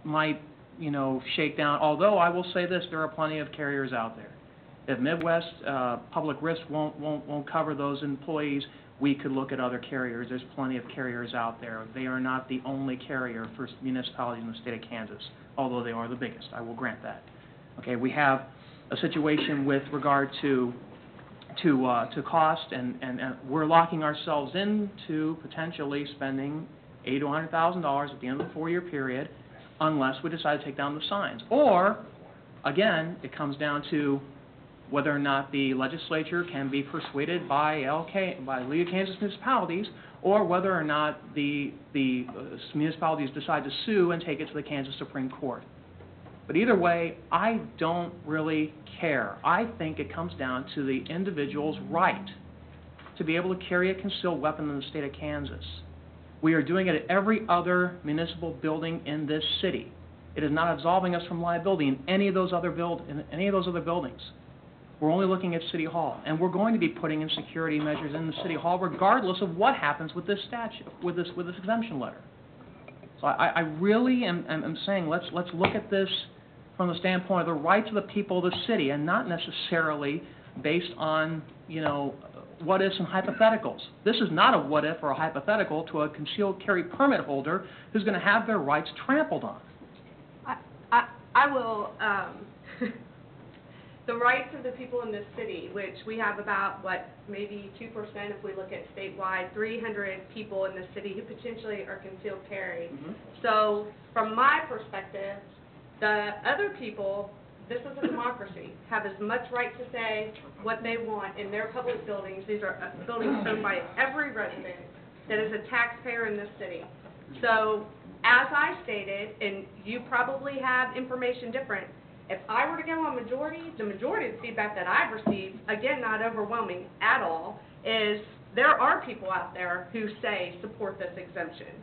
might, you know, shake down. Although I will say this, there are plenty of carriers out there. If Midwest Public Risk won't cover those employees, we could look at other carriers. There's plenty of carriers out there. They are not the only carrier for municipalities in the state of Kansas, although they are the biggest. I will grant that. Okay, we have a situation with regard to cost, and we're locking ourselves into potentially spending $80,000 to $100,000 at the end of the 4-year period, unless we decide to take down the signs. Or, again, it comes down to whether or not the legislature can be persuaded by League of Kansas Municipalities, or whether or not the municipalities decide to sue and take it to the Kansas Supreme Court. But either way, I don't really care. I think it comes down to the individual's right to be able to carry a concealed weapon in the state of Kansas. We are doing it at every other municipal building in this city. It is not absolving us from liability in any of those other buildings. We're only looking at City Hall, and we're going to be putting in security measures in the City Hall regardless of what happens with this statute, with this exemption letter. So I really am saying let's look at this from the standpoint of the rights of the people of the city, and not necessarily based on, you know, what ifs and hypotheticals. This is not a what if or a hypothetical to a concealed carry permit holder who's going to have their rights trampled on. I will. The rights of the people in this city, which we have about, maybe 2% if we look at statewide, 300 people in the city who potentially are concealed carry. Mm-hmm. So from my perspective, the other people, this is a democracy, have as much right to say what they want in their public buildings. These are buildings owned by every resident that is a taxpayer in this city. So as I stated, and you probably have information different, if I were to go on majority, the majority of the feedback that I've received, again, not overwhelming at all, is there are people out there who say support this exemption.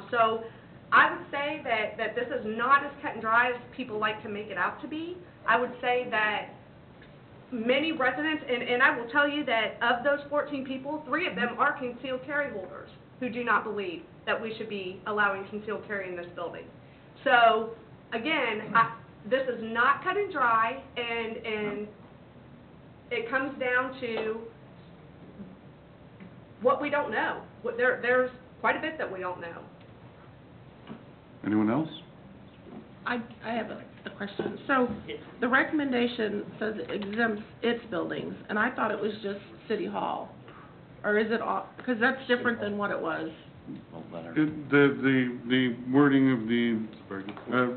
So I would say that this is not as cut and dry as people like to make it out to be. I would say that many residents, and I will tell you that of those 14 people, 3 of them are concealed carry holders who do not believe that we should be allowing concealed carry in this building. So, again, this is not cut and dry, and it comes down to what we don't know. There's quite a bit that we don't know. Anyone else? I have a question. So the recommendation says it exempts its buildings, and I thought it was just City Hall. Or is it all? Because that's different than what it was. The wording of the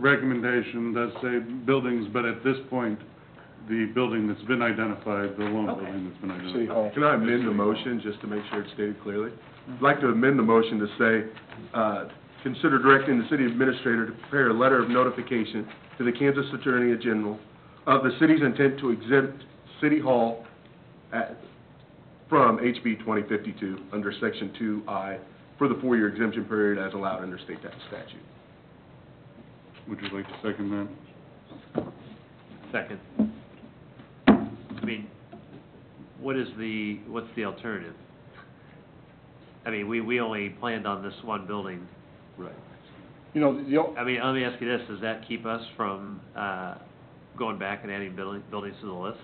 recommendation does say buildings, but at this point, the building that's been identified, the lone building that's been identified. City Hall. Can I amend the motion just to make sure it's stated clearly? I'd like to amend the motion to say, consider directing the city administrator to prepare a letter of notification to the Kansas Attorney General of the city's intent to exempt City Hall from HB 2052 under Section 2I for the 4-year exemption period as allowed under state tax statute. Would you like to second that? Second. I mean, what's the alternative? I mean, we only planned on this one building. Right. You know, I mean, let me ask you this: does that keep us from going back and adding buildings to the list,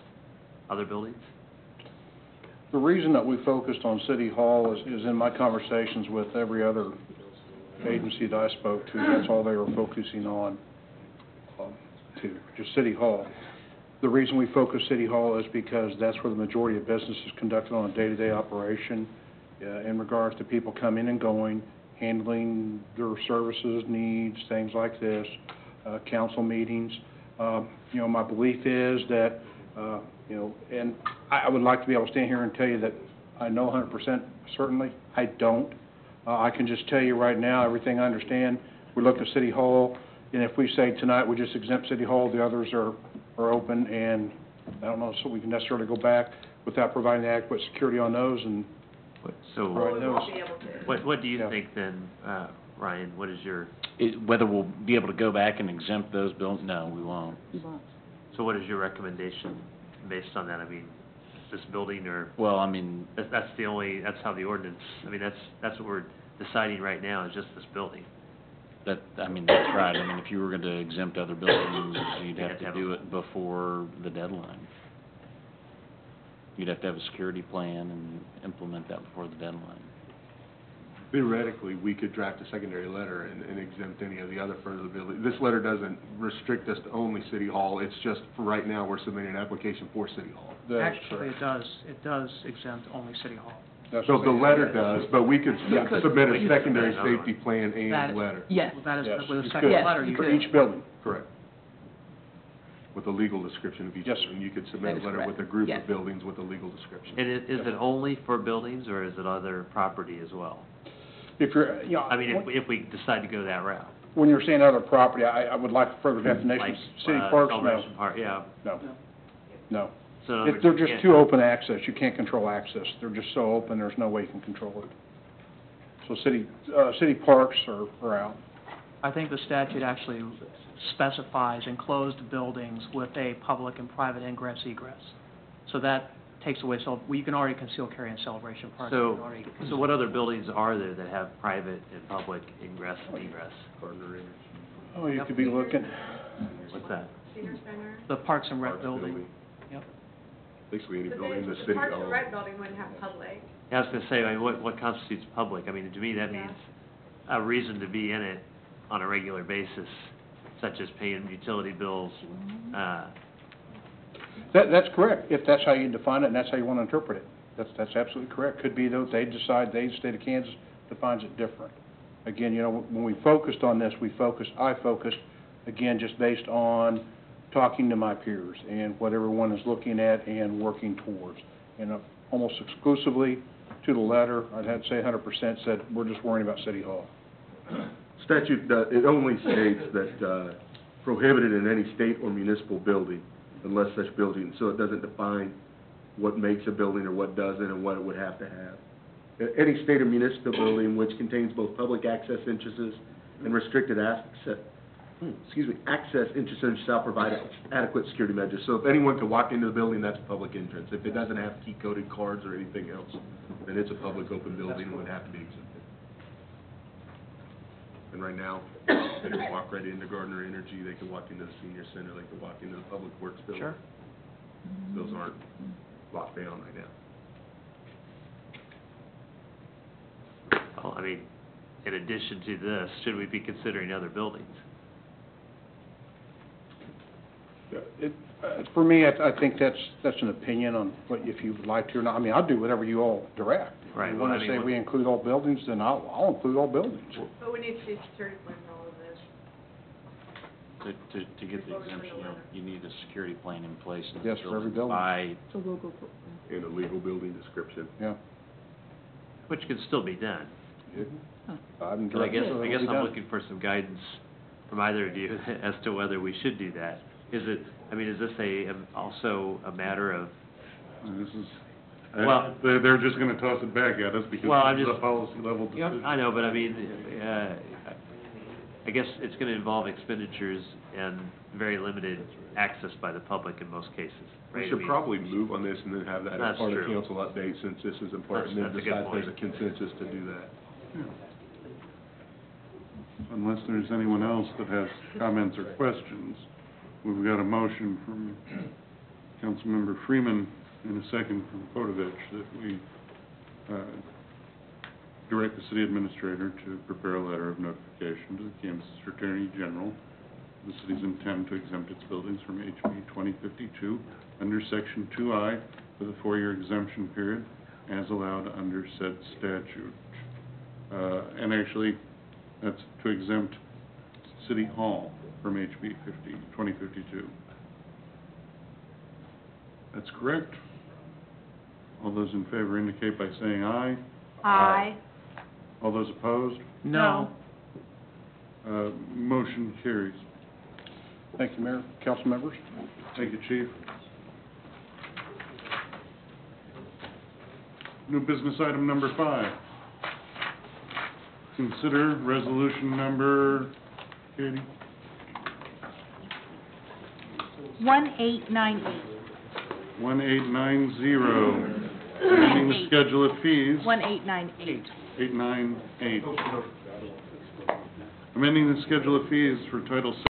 other buildings? the reason that we focused on City Hall is in my conversations with every other agency that I spoke to, that's all they were focusing on, just City Hall. The reason we focus City Hall is because that's where the majority of business is conducted on a day-to-day operation in regards to people coming and going, handling their services, needs, things like this, council meetings. You know, my belief is that, you know, and I would like to be able to stand here and tell you that I know 100% certainly. I don't. I can just tell you right now, everything I understand, we look at City Hall, and if we say tonight we just exempt City Hall, the others are open, and I don't know, so we can necessarily go back without providing adequate security on those. And so well, we won't be able to. What do you think then, Ryan? What is your... Whether we'll be able to go back and exempt those buildings? No, we won't. So what is your recommendation based on that? I mean, this building or... Well, I mean... That's how the ordinance... I mean, that's what we're deciding right now is just this building. That's right. I mean, if you were going to exempt other buildings, you'd have to do it before the deadline. You'd have to have a security plan and implement that before the deadline. Theoretically, we could draft a secondary letter and exempt any of the other further buildings. This letter doesn't restrict us to only City Hall, it's just, for right now, we're submitting an application for City Hall. That's Actually, correct. it does exempt only City Hall. That's So what the they- letter does, but we could Yeah. submit a secondary safety plan That- and letter. Yes. That is, Yes, with a you second could. letter, you For could. each building. Correct. With a legal description of each Yes, sir. building. You could That submit is a letter correct. with a group Yes. of buildings with a legal description. And is it only for buildings, or is it other property as well? If you're, I mean, if we decide to go that route. when you're saying other property, I would like further definition. Like, City parks, no, Celebration Park, yeah. no. So in other If words, they're you just can't- too open access, you can't control access. They're just so open, there's no way you can control it. So city parks are out. I think the statute actually specifies enclosed buildings with a public and private ingress egress. So that takes away, so you can already conceal carry in Celebration Park. You can already- So what other buildings are there that have private and public ingress and egress? Oh, you could be looking, What's that? Senior Center. The Parks and Rec building. Yep. Basically any But building in the the city Parks and hall. Rec building wouldn't have public. Yeah, I was gonna say, I mean, what constitutes public? I mean, to me, that Yeah. means a reason to be in it on a regular basis, such as paying utility bills, that's correct, if that's how you define it and that's how you want to interpret it. That's absolutely correct. Could be though, they decide, the state of Kansas defines it different. Again, when we focused on this, I focused, again, just based on talking to my peers and what everyone is looking at and working towards. And almost exclusively to the letter, I'd have to say 100% said, we're just worrying about City Hall. Statute, it only states that prohibited in any state or municipal building unless such building, so it doesn't define what makes a building or what doesn't and what it would have to have. Any state or municipal building which contains both public access entrances and restricted access entrances shall provide adequate security measures. So if anyone can walk into the building, that's a public entrance. If it doesn't have key-coded cards or anything else, then it's a public open building and would have to be exempted. And right now, they can walk right into Gardner Energy, they can walk into the senior center, they can walk into the public works building. Sure. Those aren't locked down right now. well, I mean, in addition to this, should we be considering other buildings? For me, I think that's an opinion on what, if you would like to or not. I mean, I'll do whatever you all direct. Right, If you well, want I to mean, say we include all buildings, then I'll include all buildings. But we need to see security plan for all of this. To get the exemption, you need a security plan in place. in the Yes, for every building. By, In a legal building description. Yeah. Which can still be done. I'm And I guess directing, it'll be I'm done. looking for some guidance from either of you as to whether we should do that. Is this also a matter of, This is, Well- they're just gonna toss it back at us because Well, I'm it's a just- policy level decision. I know, but I mean, I guess it's gonna involve expenditures and very limited access by the public in most cases, right? We I should mean, probably move on this and then have that as That's part of true. council update, since this is important, and That's then a good decide if there's a point. consensus to do that. Unless there's anyone else that has comments or questions, we've got a motion from Councilmember Freeman and a second from Kodovich that we direct the city administrator to prepare a letter of notification to the Kansas Attorney General of the city's intent to exempt its buildings from HB 2052 under Section 2I for the 4-year exemption period as allowed under said statute. And actually, that's to exempt City Hall from HB 2052. That's correct. All those in favor indicate by saying aye. Aye. All those opposed? No. Motion carries. Thank you, Mayor, council members. Thank you, Chief. New business item number 5. Consider resolution number, Katie? 1898. 1890, amending the schedule of fees. 1898. 898. Amending the schedule of fees for Title